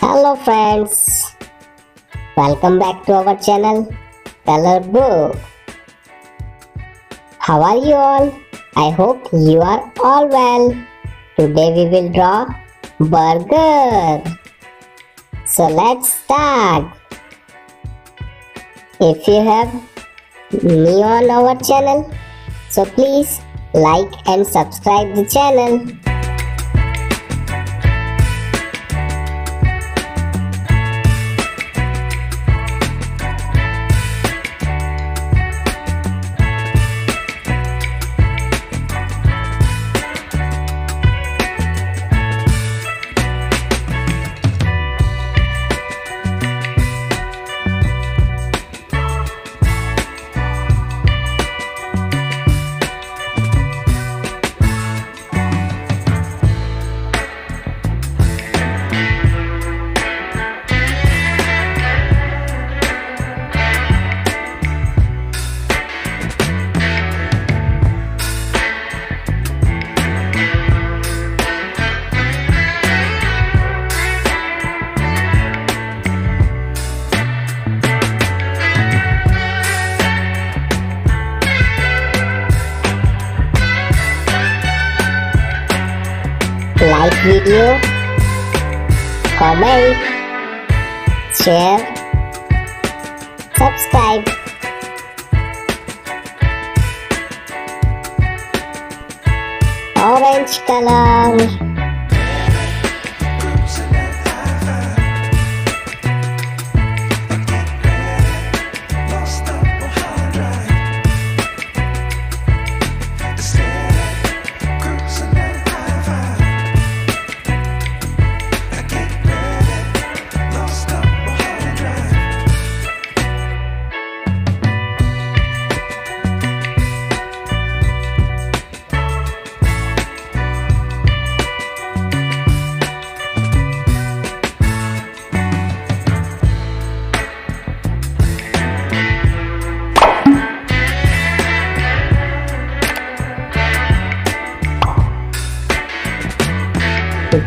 Hello friends, welcome back to our channel Color Book. How are you all? I hope you are all well. Today we will draw burger. So let's start. If you have new on our channel, so please like and subscribe the channel. Like video, comment, share, subscribe. Orange color.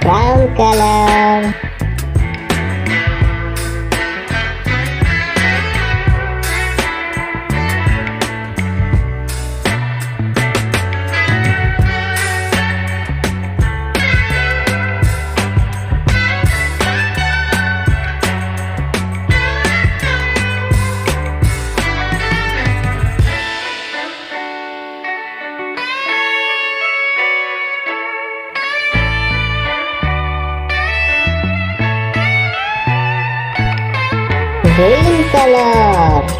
Brown color. Green color.